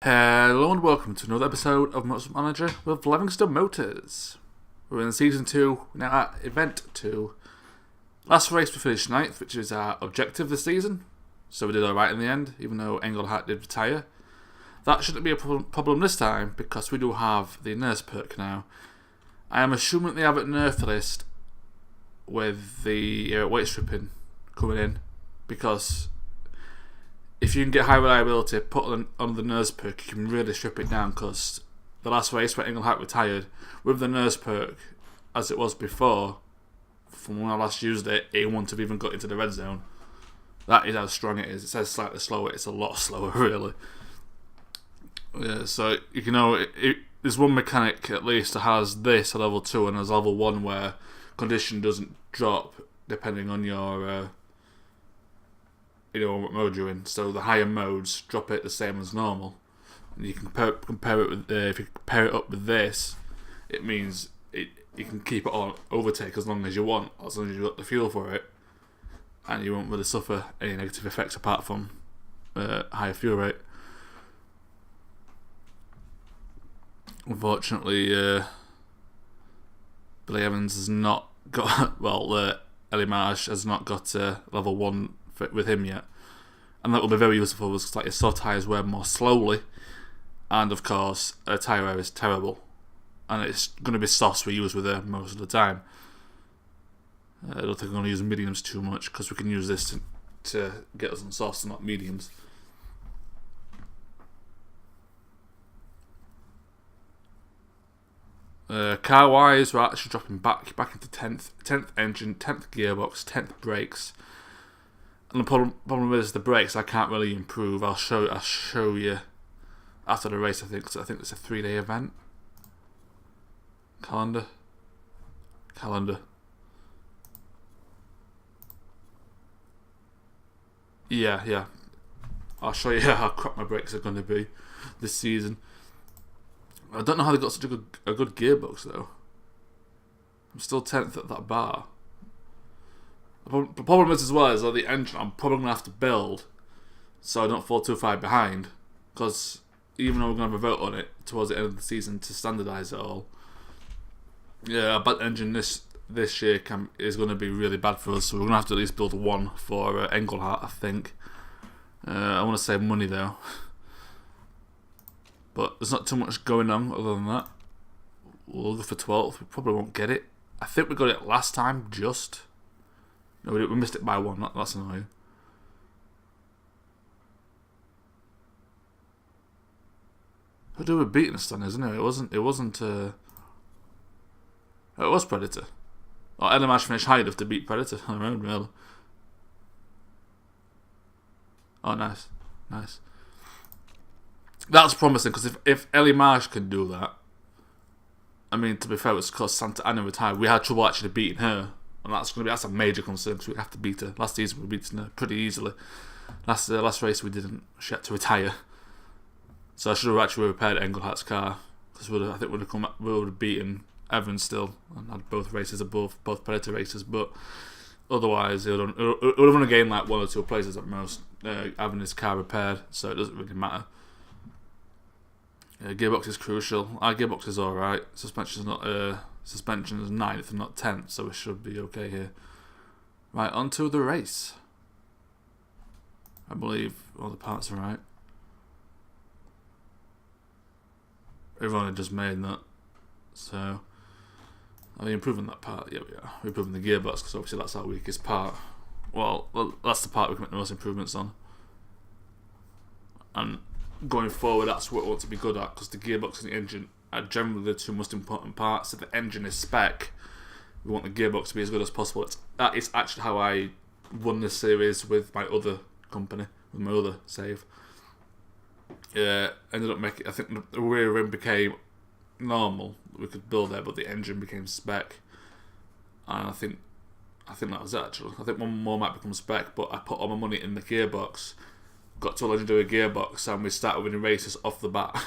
Hello and welcome to another episode of Motorsport Manager with Levingston Motors. We're in Season 2, now at Event 2. Last race we finished 9th, which is our objective this season. So we did alright in the end, even though Engelhart did retire. That shouldn't be a problem this time, because we do have the nurse perk now. I am assuming they have it nerfed list with the weight stripping coming in, because if you can get high reliability put on the nurse perk, you can really strip it down, because the last race where Engelhart retired, with the nurse perk, as it was before, from when I last used it, it wouldn't have even got into the red zone. That is how strong it is. It says slightly slower, it's a lot slower, really. Yeah, so, you know, there's one mechanic, at least, that has this at level 2, and there's level 1 where condition doesn't drop, depending on your what mode you're in. So the higher modes drop it the same as normal. And you can compare it with if you compare it up with this, it means you can keep it on overtake as long as you want, as long as you've got the fuel for it, and you won't really suffer any negative effects apart from higher fuel rate. Unfortunately, Billy Evans has not got Engelhart has not got level 1 with him yet, and that will be very useful because like your soft tyres wear more slowly, and of course a tyre wear is terrible, and it's going to be softs we use with her most of the time. I don't think I'm going to use mediums too much because we can use this to get us on softs and not mediums. Car wise, we're actually dropping back into 10th engine, 10th gearbox, 10th brakes. And the problem is the brakes I can't really improve. I'll show you after the race, I think. So I think it's a 3-day event. Calendar. Yeah. I'll show you how crap my brakes are going to be this season. I don't know how they got such a good gearbox though. I'm still 10th at that bar. The problem is as well is that the engine I'm probably going to have to build so I don't fall too far behind, because even though we're going to have a vote on it towards the end of the season to standardise it all, yeah, a bad engine this year is going to be really bad for us, so we're going to have to at least build one for Engelhart, I think. I want to save money though, but there's not too much going on other than that. We'll go for 12th, we probably won't get it. I think we got it last time, just. No, we missed it by 1. That's annoying. Who do we beat us then, isn't it? It wasn't. It was Predator. Oh, Engelhart finished high enough to beat Predator on their own, really. Oh, nice. That's promising, because if Engelhart can do that, I mean, to be fair, it's because Santa Ana retired. We had trouble actually beating her. And that's a major concern, because we have to beat her. Last season we beat her pretty easily. Last race we didn't. She had to retire. So I should have actually repaired Engelhart's car, because I think we would have beaten Evans still and had both races above both Predator races. But otherwise, it would have only gained like 1 or 2 places at most, having his car repaired. So it doesn't really matter. Gearbox is crucial. Our gearbox is alright. Suspension is 9th and not 10th, so we should be okay here. Right, on to the race. I believe all the parts are right. We've only just made that, so are we improving that part? Yeah, we are. We're improving the gearbox, because obviously that's our weakest part. Well, that's the part we can make the most improvements on. And going forward, that's what we want to be good at, because the gearbox and the engine are generally the 2 most important parts. If the engine is spec, we want the gearbox to be as good as possible. That is actually how I won this series with my other company, with my other save. Ended up making. I think the rear rim became normal. We could build there, but the engine became spec, and I think that was it actually. I think one more might become spec, but I put all my money in the gearbox. Got to a legendary gearbox, and we started winning races off the bat.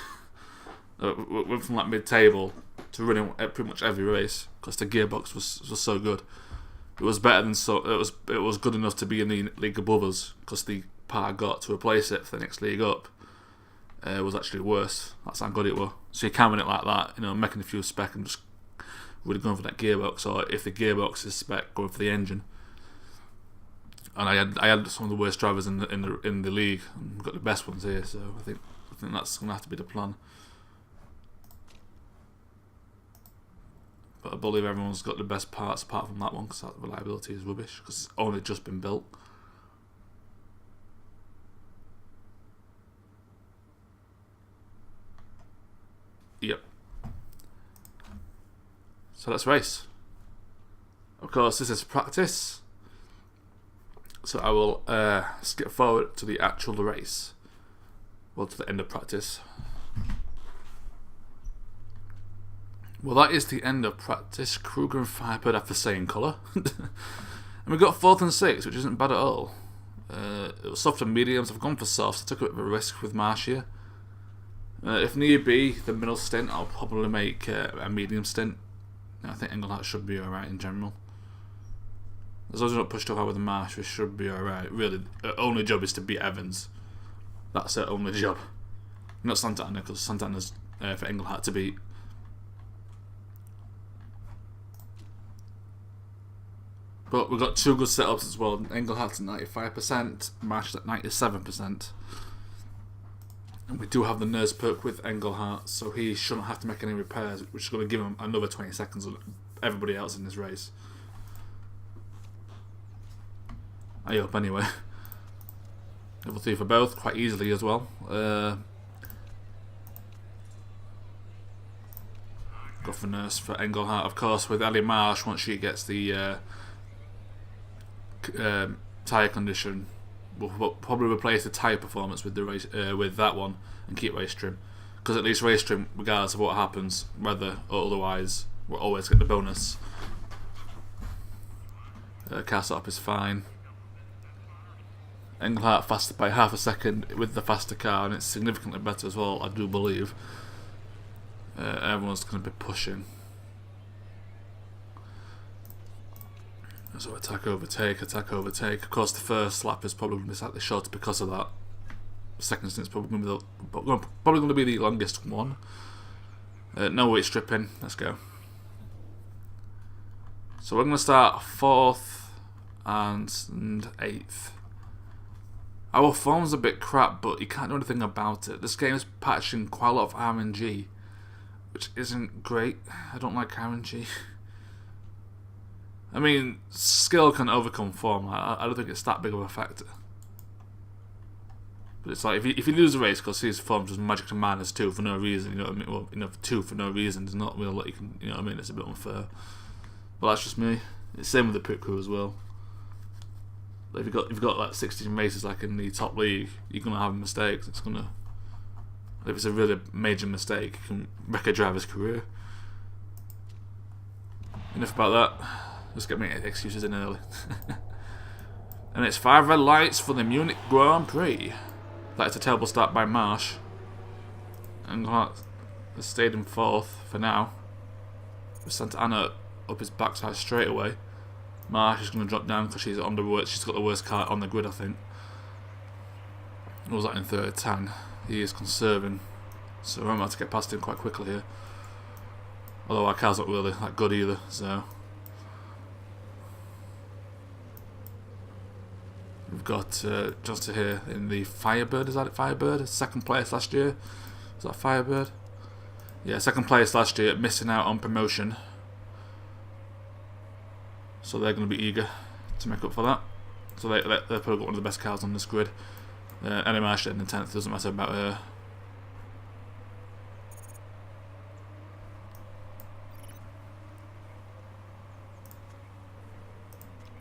We went from like mid-table to running pretty much every race, because the gearbox was so good. It was better than it was good enough to be in the league above us, because the part I got to replace it for the next league up was actually worse. That's how good it was. So you can win it like that, you know, making a few spec and just really going for that gearbox, or if the gearbox is spec, going for the engine. And I had some of the worst drivers in the league, and got the best ones here. So I think that's going to have to be the plan. But I believe everyone's got the best parts apart from that one, because that reliability is rubbish, because it's only just been built. Yep. So let's race. Of course, this is practice. So I will skip forward to the actual race. Well, to the end of practice. Well, that is the end of practice. Kruger and Firebird have the same colour. And we got 4th and 6th, which isn't bad at all. It was soft and mediums. I've gone for soft. I took a bit of a risk with Marsh here. If need be, the middle stint, I'll probably make a medium stint. I think Engelhart should be alright in general. As long as we're not pushed too hard with the Marsh, we should be alright. Really, the only job is to beat Evans. That's their only job. Not Santana, because Santana's for Engelhart to beat. But we've got 2 good setups as well. Engelhart's at 95%, Marsh is at 97%. And we do have the nurse perk with Engelhart, so he shouldn't have to make any repairs, which is going to give him another 20 seconds on everybody else in this race. I hope anyway. Level 3 for both, quite easily as well. Go for nurse for Engelhart, of course, with Ellie Marsh. Once she gets the tyre condition, we'll probably replace the tyre performance with the race with that one and keep race trim, because at least race trim, regardless of what happens, weather or otherwise, we'll always get the bonus. Car setup is fine. Engelhart faster by half a second with the faster car, and it's significantly better as well, I do believe. Everyone's going to be pushing. So attack, overtake, attack, overtake. Of course, the first lap is probably going to be slightly shorter because of that. The second stint's probably going to be the longest one. No weight stripping. Let's go. So we're going to start 4th and 8th. Our form's a bit crap, but you can't do anything about it. This game is patching quite a lot of RNG, which isn't great. I don't like RNG. I mean, skill can overcome form. I don't think it's that big of a factor. But it's like, if you lose a race because his form just magic to -2 for no reason, you know what I mean? Well, you know, 2 for no reason is not really what you can, you know what I mean? It's a bit unfair. But that's just me. It's the same with the pit crew as well. If you've got like 16 races like in the top league, you're gonna have mistakes. If it's a really major mistake, it can wreck a driver's career. Enough about that. Let's get me excuses in early. And it's 5 red lights for the Munich Grand Prix. That's a terrible start by Marsh. Engelhart has stayed in 4th for now. With Santana up his backside straight away. Marsh is going to drop down because she's got the worst car on the grid, I think. What was that in 3rd? 10. He is conserving, so I'm about to get past him quite quickly here. Although our car's not really that good either, so. We've got Johnson here in the Firebird. Is that it, Firebird? 2nd place last year. Is that Firebird? Yeah, 2nd place last year, missing out on promotion. So they're going to be eager to make up for that. So they've probably got one of the best cars on this grid. Ellie Marsh in the 10th, doesn't matter about her.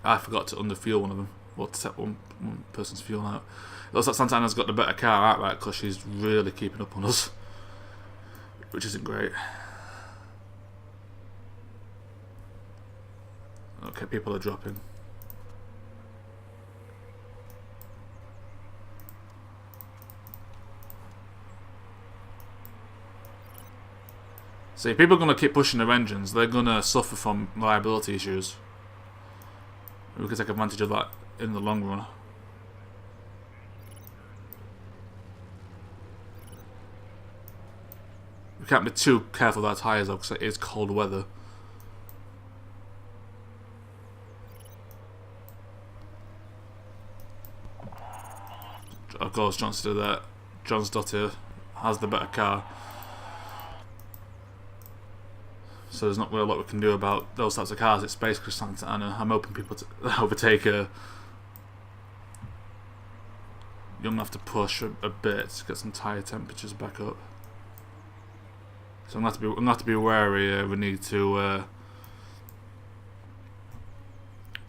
I forgot to underfuel one of them. Well, to set one person's fuel out. It looks like Santana's got the better car outright because she's really keeping up on us, which isn't great. Okay, people are dropping. See, people are going to keep pushing their engines. They're going to suffer from reliability issues. We can take advantage of that in the long run. We can't be too careful with our tyres though, because it is cold weather. Of course, John's to do that. John's daughter has the better car, so there's not really a lot we can do about those types of cars. It's basically Santa Ana. I'm hoping people to overtake her. You're gonna have to push a bit to get some tyre temperatures back up. So I'm gonna have to be wary. We need to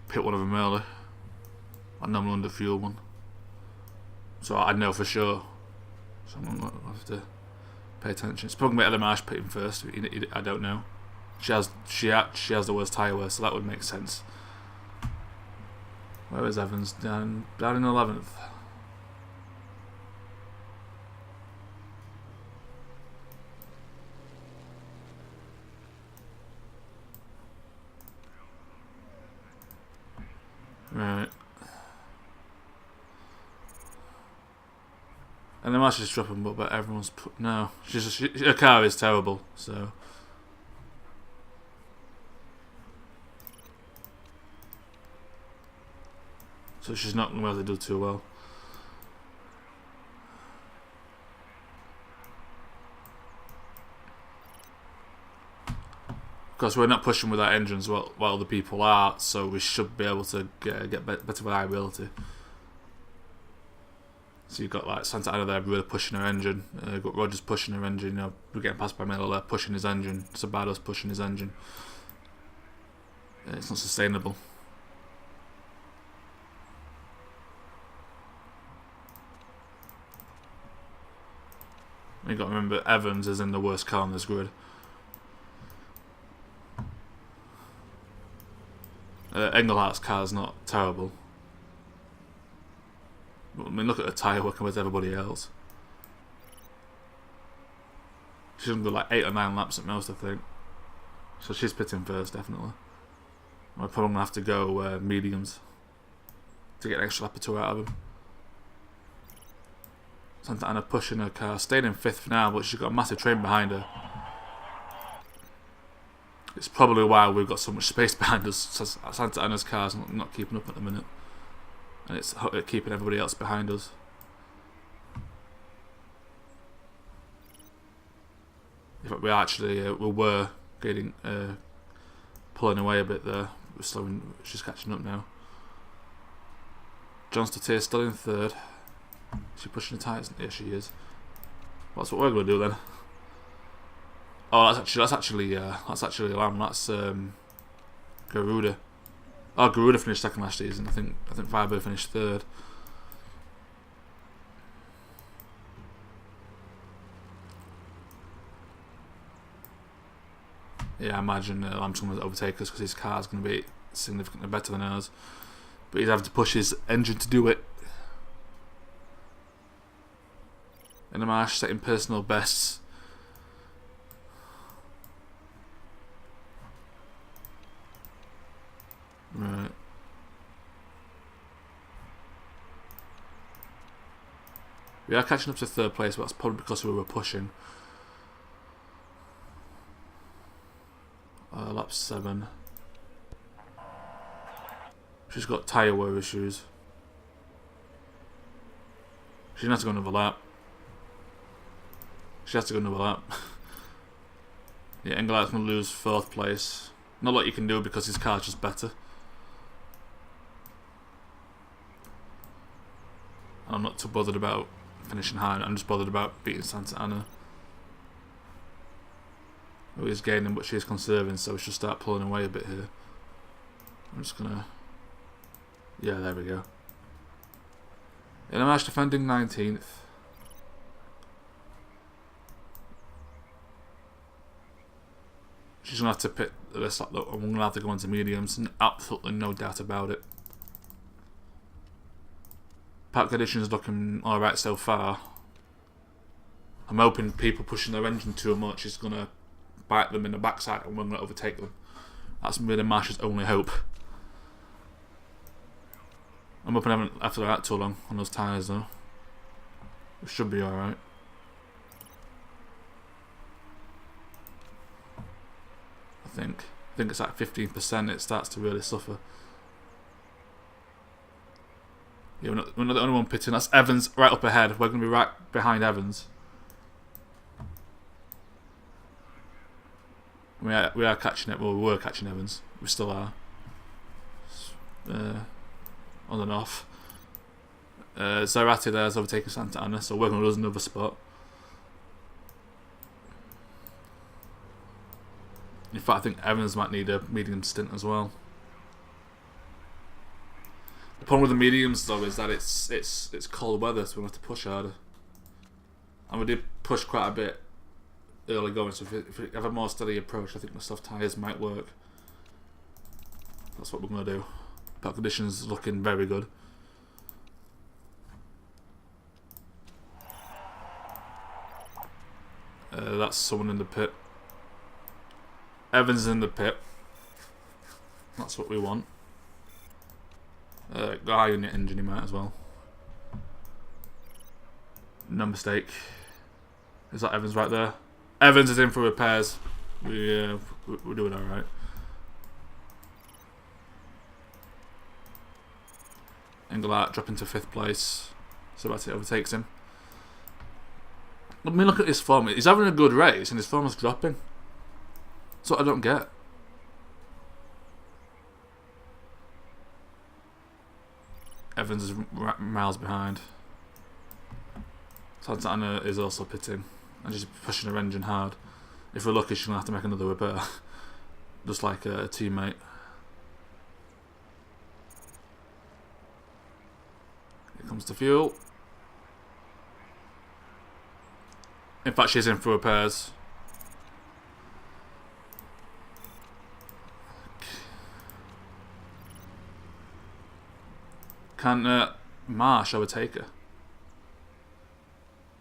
pit one of them early. I know I'm under fuel one, so I know for sure. So I'm gonna have to pay attention. It's probably gonna be Ella pitting first. I don't know. She has the worst tyre wear, so that would make sense. Where is Evans? Down in 11th. Right. And the match is dropping, but everyone's no. Her car is terrible, so. So she's not going to be able to do too well. Because we're not pushing with our engines while other people are, so we should be able to get better reliability. So you've got like Santa Ana there really pushing her engine. You've got Rogers pushing her engine. You know, we're getting past by Miller there pushing his engine. Sabado's pushing his engine. It's not sustainable. You've got to remember Evans is in the worst car on this grid. Engelhart's car is not terrible. I mean, look at the tyre working with everybody else. She's going to go like 8 or 9 laps at most, I think. So she's pitting first, definitely. We're probably going to have to go mediums to get an extra lap or 2 out of him. Santa Ana pushing her car, staying in 5th for now, but she's got a massive train behind her. It's probably why we've got so much space behind us. Santa Ana's car's not keeping up at the minute, and it's keeping everybody else behind us. In fact, we were getting pulling away a bit there. We're slowing. She's catching up now. John Statier still in 3rd. Is she pushing the tyres? Yeah, she is. Well, that's what we're going to do then. Oh, that's actually Lamb. That's Garuda. Oh, Garuda finished 2nd last season. I think Firebird finished 3rd. Yeah, I imagine Lamb's going to overtake us because his car's going to be significantly better than ours. But he's having to push his engine to do it. And the Marsh setting personal bests. Right. We are catching up to 3rd place, but that's probably because we were pushing. Lap 7. She's got tyre wear issues. She has to go another lap. She has to go another lap. Yeah, Engelhart's going to lose 4th place. Not a lot you can do because his car's just better. I'm not too bothered about finishing high. I'm just bothered about beating Santa Ana. Oh, he's gaining, but she's conserving, so we should start pulling away a bit here. I'm just gonna. Yeah, there we go. In a match defending 19th. She's gonna have to pit this up, though. I'm gonna have to go into mediums, absolutely no doubt about it. Park conditions looking alright so far. I'm hoping people pushing their engine too much is going to bite them in the backside and we're going to overtake them. That's really Marsh's only hope. I'm hoping I haven't left that too long on those tyres though. It should be alright. think. I think it's like 15% it starts to really suffer. Yeah, we're not the only one pitting. That's Evans right up ahead. We're going to be right behind Evans. We are catching it. Well, we were catching Evans. We still are. On and off. Zarate there is overtaking Santa Ana, so we're going to lose another spot. In fact, I think Evans might need a medium stint as well. The problem with the mediums though is that it's cold weather, so we have to push harder. And we did push quite a bit early going, so if we have a more steady approach, I think the soft tyres might work. That's what we're going to do. Park conditions looking very good. That's someone in the pit. Evans in the pit. That's what we want. Guy in the engine, he might as well. No mistake. Is that Evans right there? Evans is in for repairs. We're doing alright. Engelhart dropping to 5th place. So that's it, overtakes him. I mean, look at his form. He's having a good race and his form is dropping. That's what I don't get. Evans is miles behind. Santa Ana is also pitting and she's pushing her engine hard. If we're lucky, she's going to have to make another repair. Just like a teammate. Here comes the fuel. In fact, she's in for repairs. Can Marsh overtake her?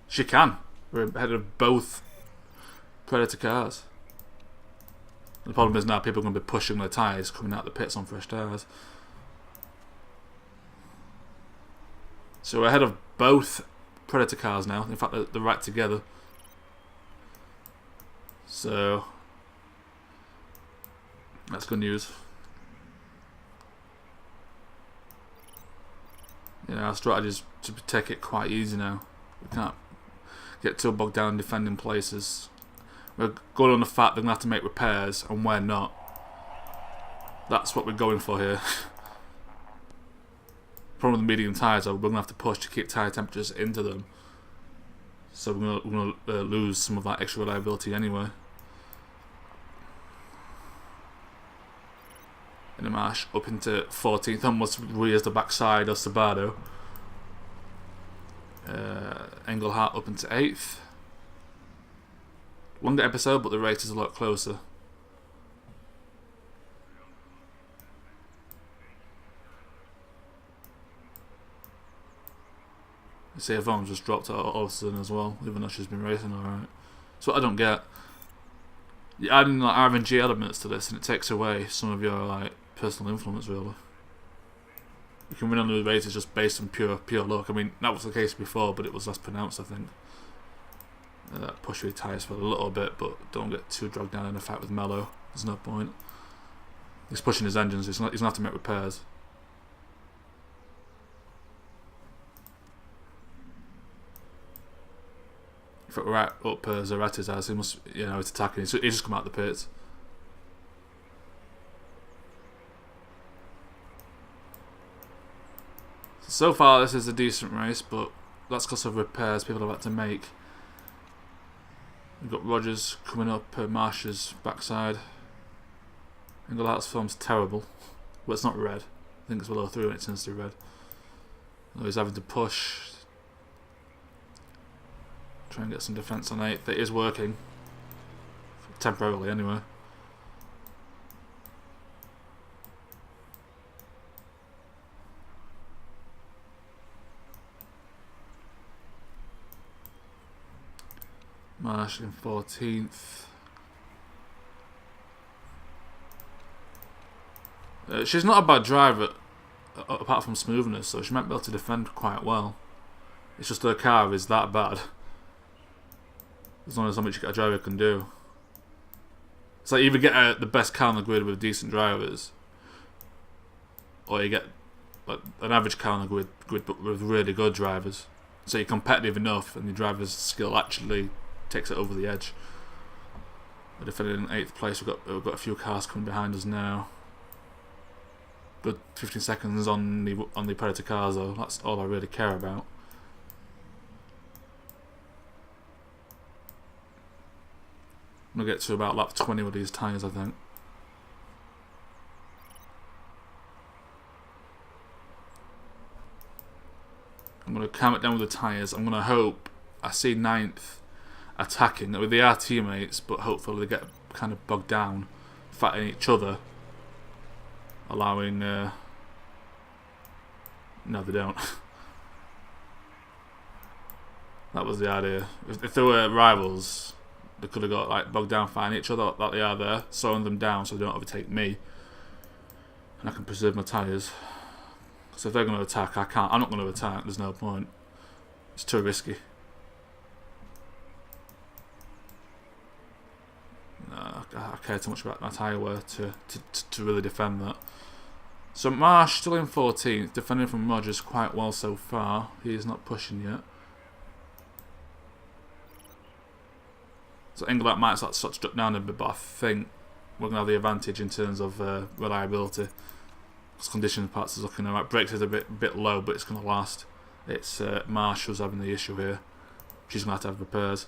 She can. We're ahead of both Predator cars. The problem is now people are going to be pushing their tyres coming out the pits on fresh tyres. So we're ahead of both Predator cars now. In fact, they're right together. So that's good news. Our strategy is to take it quite easy now. We can't get too bogged down defending places. We're going on the fact they're going to have to make repairs and we're not. That's what we're going for here. Problem with the medium tyres are we're going to have to push to keep tyre temperatures into them. So we're going to lose some of that extra reliability anyway. In the Marsh up into 14th, almost rears the backside of Sabato. Engelhart up into 8th. Longer episode, but the race is a lot closer. You see, Yvonne's just dropped out all of a sudden as well, even though she's been racing alright. So what I don't get, you're adding like RNG elements to this, and it takes away some of your like personal influence, really. You can win on the races just based on pure luck. I mean, that was the case before, but it was less pronounced, I think. Push your tyres for a little bit, but don't get too dragged down in a fight with Mello. There's no point. He's pushing his engines. He's going to have to make repairs. If it were right up Zarate's ass, he must, it's attacking. He's just come out the pits. So far, this is a decent race, but that's because of repairs people have had to make. We've got Rogers coming up Marsh's backside. Engelhart's form's terrible. Well, it's not red. I think it's below 3 when it turns to red. He's having to push. Try and get some defence on 8th. It is working. Temporarily, anyway. Marsh in 14th. She's not a bad driver, apart from smoothness, so she might be able to defend quite well. It's just her car is that bad. There's only so much a driver can do. So you either get the best car on the grid with decent drivers, or you get like an average car on the grid but with really good drivers. So you're competitive enough, and your driver's skill actually takes it over the edge. We're defending in 8th place. We've got a few cars coming behind us now. Good 15 seconds on the Predator cars though. That's all I really care about. I'm gonna get to about lap 20 with these tyres, I think. I'm gonna calm it down with the tyres. I'm gonna hope I see 9th attacking. They are teammates, but hopefully they get kind of bogged down, fighting each other, allowing. No, they don't. That was the idea. If they were rivals, they could have got like bogged down fighting each other like they are there, slowing them down so they don't overtake me, and I can preserve my tyres. So if they're going to attack, I can't. I'm not going to attack. There's no point. It's too risky. No, I care too much about my tyre wear to really defend that. So Marsh still in 14th, defending from Rogers quite well so far. He is not pushing yet. So Engelhart might start to drop down a bit, but I think we're going to have the advantage in terms of reliability. Because condition parts is looking alright. Brakes is a bit low, but it's going to last. It's Marsh who's having the issue here. She's going to have repairs.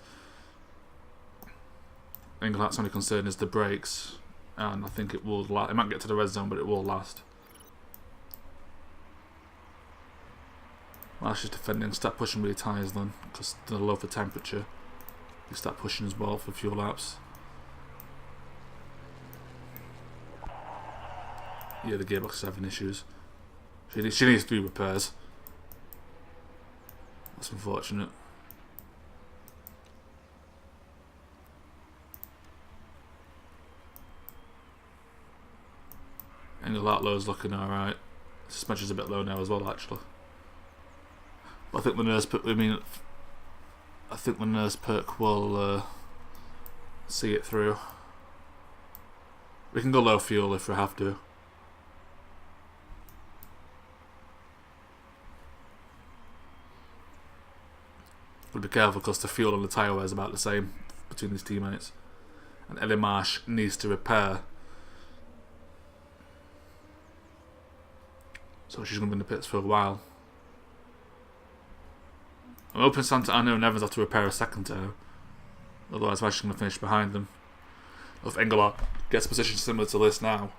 Engelhart's only concern is the brakes, and I think it will last. It might get to the red zone, but it will last. Marsh is defending. Start pushing with your tyres then, because they're low for temperature. You start pushing as well for a few laps. Yeah, the gearbox is having issues. She needs to do repairs. That's unfortunate. Engelhart low is looking alright. Suspension's a bit low now as well, actually. But I think the nurse perk will see it through. We can go low fuel if we have to. But be careful because the fuel and the tyre wear is about the same between these teammates. And Ellie Marsh needs to repair. So she's going to be in the pits for a while. I'm hoping Santana and Evans have to repair a second tyre. Otherwise, she's going to finish behind them. If Engelhart gets a position similar to this now,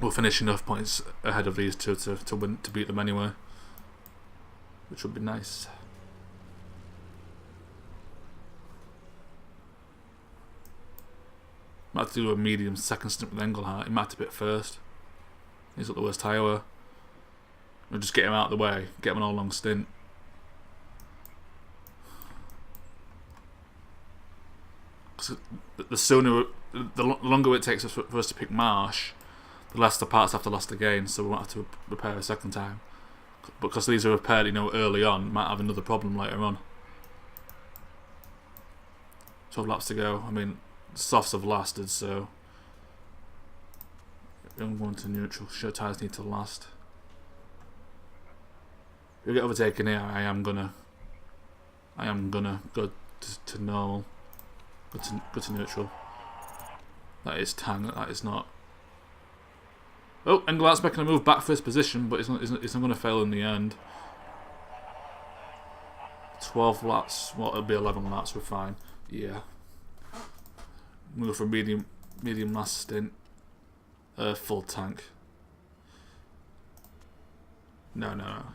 we'll finish enough points ahead of these two to win, to beat them anyway. Which would be nice. Might have to do a medium second stint with Engelhart. He might have to pit first. He's got the worst tyre wear. We'll just get him out of the way, get him an all-long stint. The longer it takes for us to pick Marsh, the less the parts have to last again, so we won't have to repair a second time. Because these are repaired, early on, might have another problem later on. 12 laps to go. I mean, the softs have lasted, so I'm going to neutral. Sure, tyres need to last. If we get overtaken here, I am gonna go to normal. Go to neutral. That is tang. That is not. Oh, Engelhart's making a move back first position, but he's not going to fail in the end. 12 laps. Well, it'll be 11 laps. We're fine. Yeah. Move for medium last stint. Full tank. No.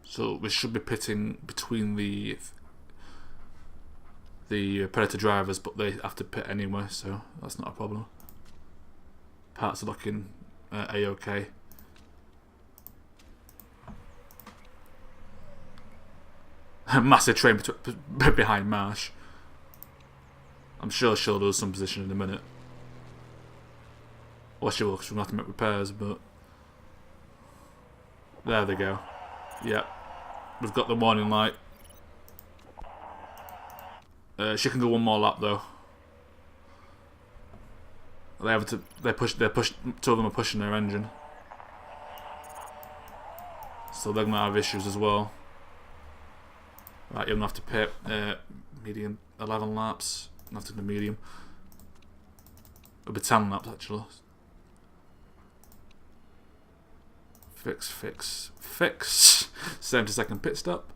So we should be pitting between the Predator drivers, but they have to pit anyway, so that's not a problem. Parts are looking a-okay. Massive train behind Marsh. I'm sure she'll lose some position in a minute. Or she will, because we're going to have to make repairs, but there they go. Yep. We've got the warning light. She can go one more lap though. They have to. They push. Two of them are pushing their engine, so they're gonna have issues as well. Right, you're gonna have to pit. Medium 11 laps. Nothing to medium. It'll be 10 laps actually. Fix. 70-second pit stop.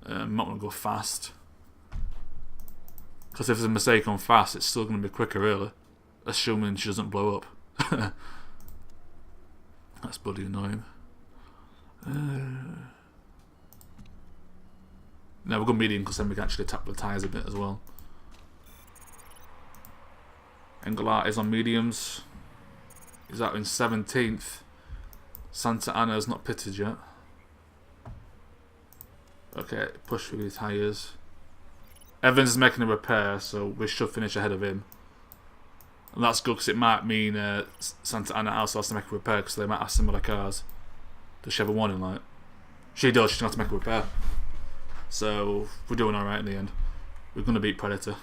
I'm not going to go fast. Because if there's a mistake on fast, it's still going to be quicker, really. Assuming she doesn't blow up. That's bloody annoying. No, we'll go medium because then we can actually tap the tyres a bit as well. Engelhart is on mediums. He's out in 17th. Santa Anna's not pitted yet. Okay, push through his tyres. Evans is making a repair, so we should finish ahead of him. And that's good because it might mean Santa Anna also has to make a repair because they might have similar cars. Does she have a warning light? She does, she's going to have to make a repair. So, we're doing alright in the end. We're going to beat Predator.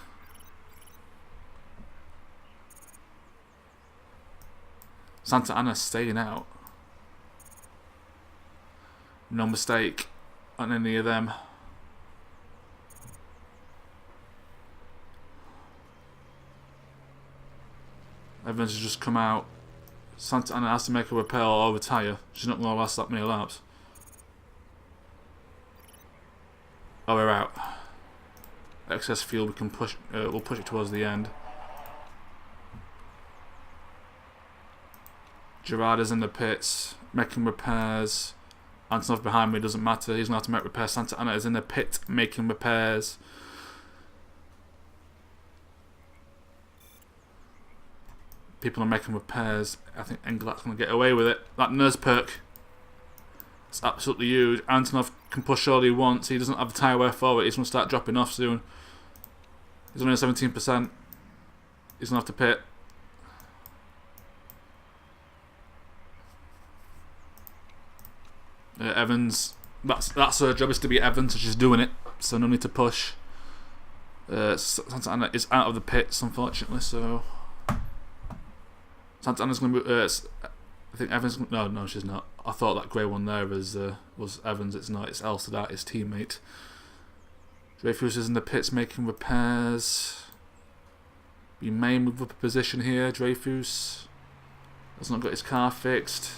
Santa Anna's staying out. No mistake on any of them. Evans has just come out. Santa Anna has to make a repair or retire. She's not going to last that many laps. Oh, we're out. Excess fuel, we can push. We'll push it towards the end. Gerard is in the pits, making repairs. Antonov behind me, doesn't matter. He's going to have to make repairs. Santa Anna is in the pit, making repairs. People are making repairs. I think Engelhart's going to get away with it. That nurse perk. It's absolutely huge. Antonov can push all he wants. He doesn't have the tyre wear for it. He's going to start dropping off soon. He's only at 17%. He's going to have to pit. Evans, that's her job, is to be Evans, so she's doing it. So no need to push. Santa Anna is out of the pits, unfortunately. So Santa Anna's going to be. I think Evans. No, she's not. I thought that grey one there was Evans. It's not. It's Elstad, his teammate. Dreyfus is in the pits making repairs. We may move up a position here. Dreyfus has not got his car fixed.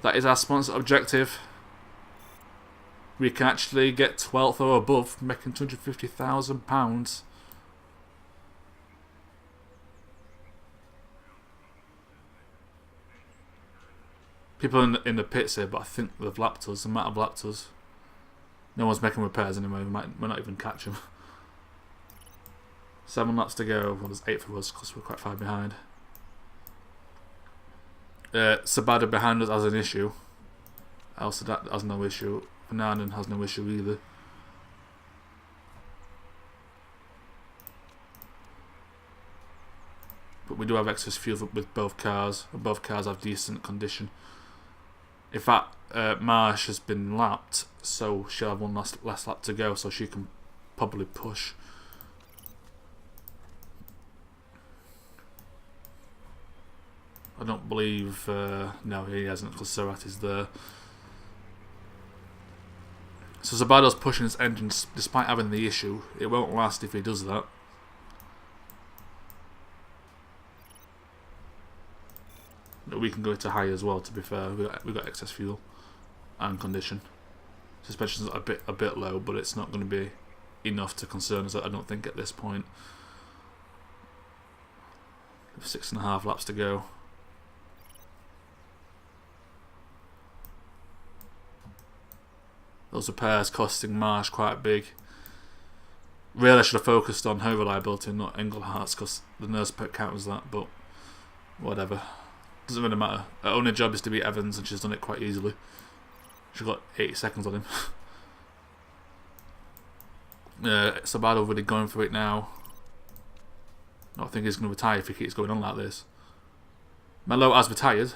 That is our sponsor objective. We can actually get 12th or above, making £250,000. People in the pits here, but I think they've lapped us. They might have lapped us. No one's making repairs anyway. We might not even catch them. 7 laps to go. Well, there's 8 for us because we're quite far behind. Sabada behind us has an issue. Elstad has no issue. Fernandez has no issue either. But we do have excess fuel with both cars. And both cars have decent condition. In fact, Marsh has been lapped, so she'll have one last lap to go, so she can probably push. I don't believe... no, he hasn't, because Surratt is there. So Zabado's pushing his engines despite having the issue. It won't last if he does that. But we can go into high as well, to be fair. We got excess fuel and condition. Suspension's a bit low, but it's not going to be enough to concern us, I don't think, at this point. 6.5 laps to go. Those repairs costing Marsh quite big. Really, I should have focused on her reliability and not Engelhart's, because the nurse perk counters that, but whatever. Doesn't really matter. Her only job is to beat Evans, and she's done it quite easily. She's got 80 seconds on him. Sabado really going for it now. I don't think he's going to retire if he keeps going on like this. Mello has retired.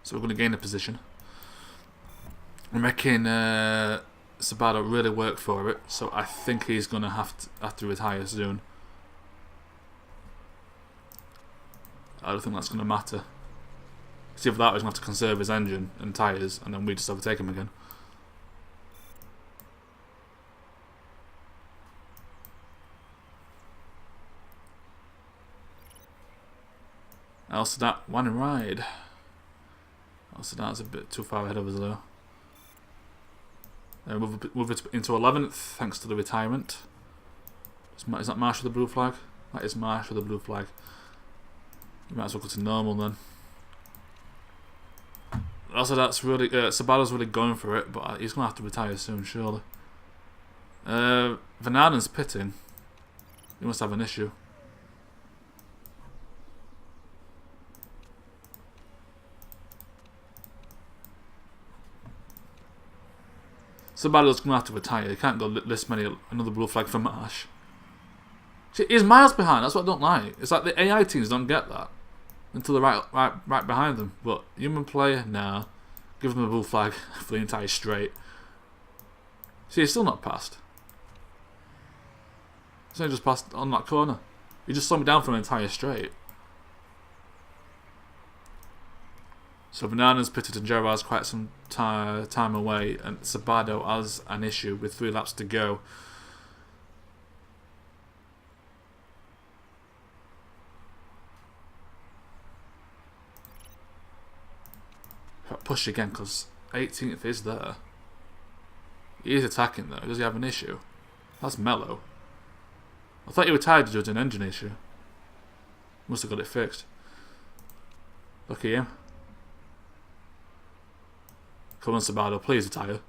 So we're going to gain a position. We're making Sabado really work for it, so I think he's going to have to retire soon. I don't think that's going to matter. See, for that, he's going to have to conserve his engine and tyres, and then we just overtake him again. Elsadat won and ride. Elsadat's a bit too far ahead of us though. Move it into 11th thanks to the retirement. Is that Marsh with the blue flag? That is Marsh with the blue flag. You might as well go to normal then. Elsadat's really Sabato's really going for it, but he's gonna have to retire soon, surely. Van Arden's pitting. He must have an issue. Sabato's going to have to retire. He can't go this many, another blue flag for Marsh. See, he's miles behind. That's what I don't like. It's like the AI teams don't get that until they're right behind them. But human player, nah. Give them a blue flag for the entire straight. See, he's still not passed. He's only just passed on that corner. He just slowed me down for an entire straight. So Banana's pitted and Gerard's quite some time away, and Sabado has an issue with 3 laps to go. Push again because 18th is there. He is attacking though. Does he have an issue? That's mellow. I thought he retired due to an engine issue. Must have got it fixed. Look at him. Come on, Sabado, please retire.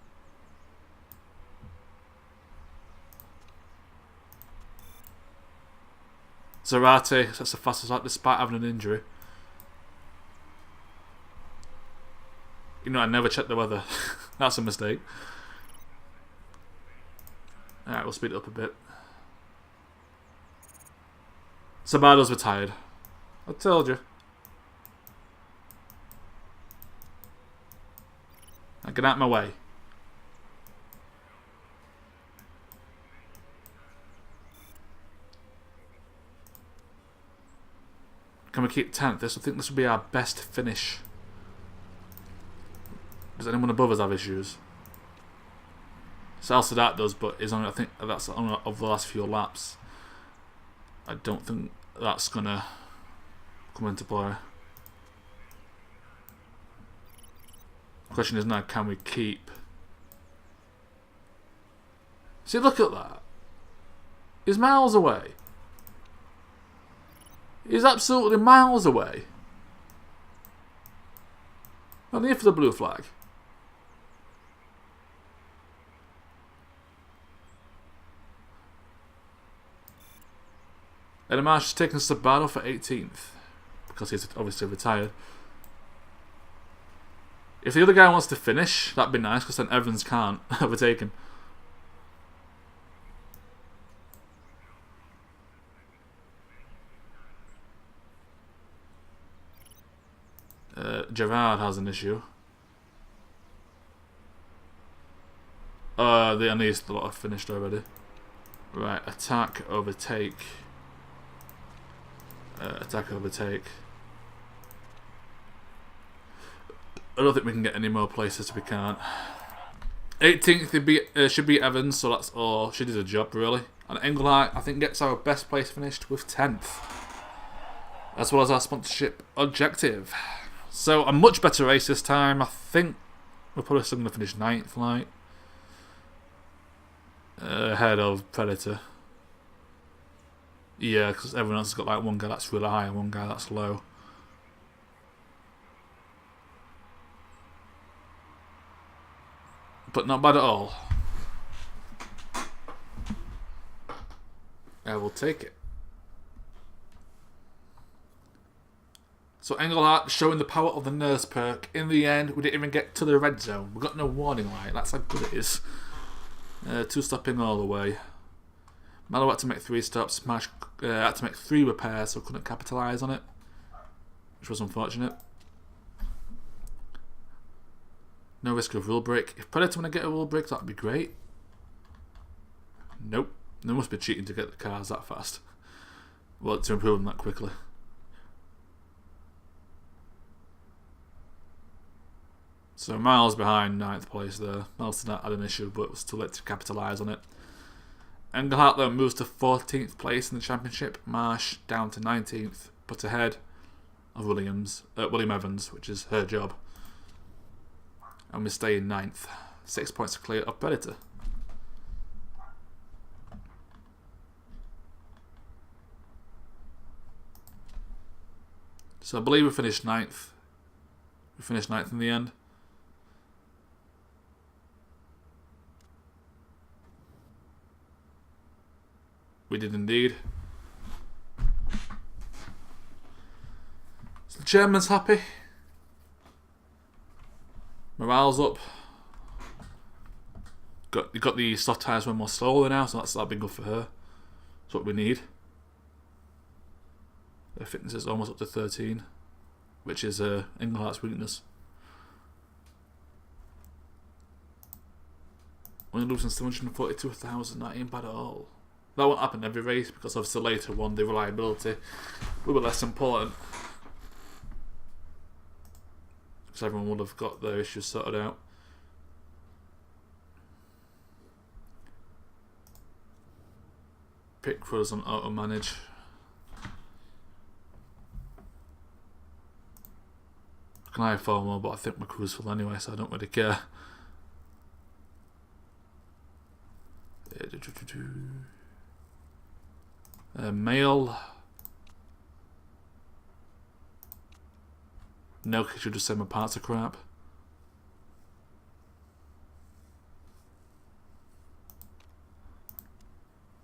Zarate, that's the fastest lap despite having an injury. You know, I never checked the weather. That's a mistake. Alright, we'll speed it up a bit. Sabado's retired. I told you. Now get out of my way. Can we keep 10th? I think this will be our best finish. Does anyone above us have issues? Salsadat does, but is only, I think that's only of the last few laps. I don't think that's gonna come into play. The question is now, can we keep? See, look at that. He's miles away. He's absolutely miles away. I'm here for the blue flag. Edmarsh has taken Sabado for 18th because he's obviously retired. If the other guy wants to finish, that'd be nice because then Evans can't overtake him. Gerard has an issue. The Anis lot have finished already. Right, attack, overtake. Attack, overtake. I don't think we can get any more places. We can't. 18th should be Evans, so that's all. She did a job really. And Engelhart, I think, gets our best place finished with 10th, as well as our sponsorship objective. So a much better race this time. I think we're probably still going to finish 9th, like ahead of Predator. Yeah, because everyone else has got like one guy that's really high and one guy that's low. But not bad at all. I will take it. So Engelhart showing the power of the nurse perk. In the end, we didn't even get to the red zone. We got no warning light. That's how good it is. 2-stopping all the way. Mallow had to make 3 stops. Smash had to make 3 repairs, so couldn't capitalise on it, which was unfortunate. No risk of rule break. If Predator want to get a rule break, that'd be great. Nope. They must be cheating to get the cars that fast. Well, to improve them that quickly. So miles behind 9th place there. Nelson had an issue, but it was too late to capitalise on it. Engelhart though moves to 14th place in the championship. Marsh down to 19th, but ahead of William Evans, which is her job. And we stay in 9th. 6 points clear of Predator. So I believe we finished 9th. We finished 9th in the end. We did indeed. So the chairman's happy. Morale's up. You got the soft tyres one more slowly now, so that'll be good for her. That's what we need. Their fitness is almost up to 13, which is Engelhart's weakness. Only losing 742,000, that ain't bad at all. That won't happen every race because obviously later on the reliability will be less important. Because everyone would have got their issues sorted out. Pit crews on auto manage. I can hire 4 more, but I think my crew's full anyway, so I don't really care. Male. No, because you just say my parts are crap.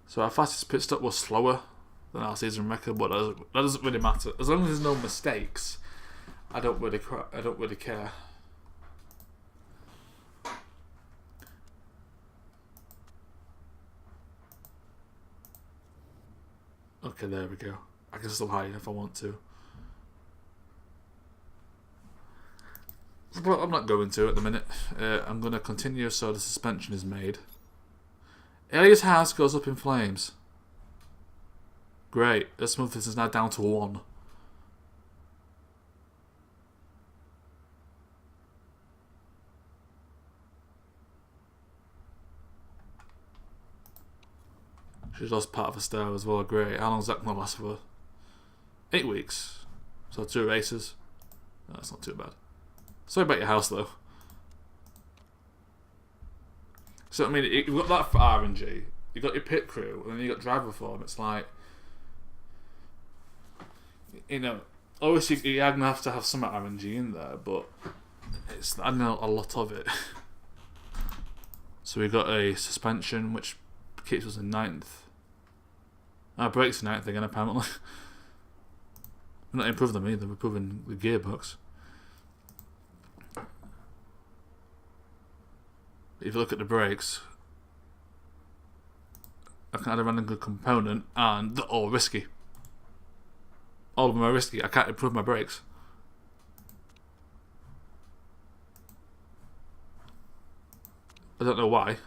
So our fastest pit stop was slower than our season record, but that doesn't really matter. As long as there's no mistakes, I don't really care. Okay, there we go. I can still hide if I want to. But I'm not going to at the minute. I'm going to continue so the suspension is made. Elia's house goes up in flames. Great. The smoothness is now down to 1. She's lost part of her star as well. Great. How long is that going to last for? 8 weeks. So 2 races. No, that's not too bad. Sorry about your house though. So I mean, you've got that for RNG. You've got your pit crew, and then you got driver form. It's like, you know, obviously you're gonna have to have some RNG in there, but it's I know a lot of it. So we got a suspension which keeps us in 9th. Our brakes in 9th again apparently. We're not improving them either. We're improving the gearbox. If you look at the brakes, I can add a random good component and they're all risky. All of them are risky. I can't improve my brakes. I don't know why.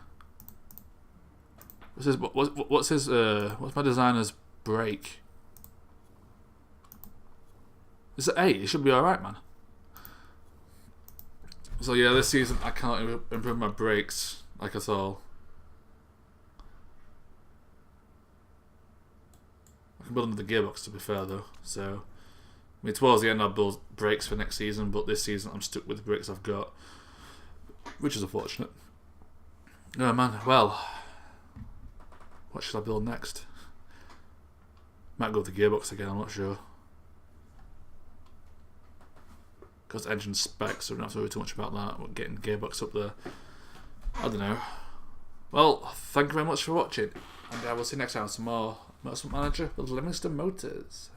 What's my designer's brake? Is it 8? It should be alright, man. So yeah, this season I can't improve my brakes like at all. I can build another gearbox to be fair though. So I mean towards the end I'll build brakes for next season, but this season I'm stuck with the brakes I've got, which is unfortunate. Oh man, well, what should I build next? Might go with the gearbox again, I'm not sure. Because engine specs, so we don't have to worry too much about that. We're getting gearbox up there. I don't know. Well, thank you very much for watching, and I will see you next time with some more Motorsport Manager with Levingston Motors.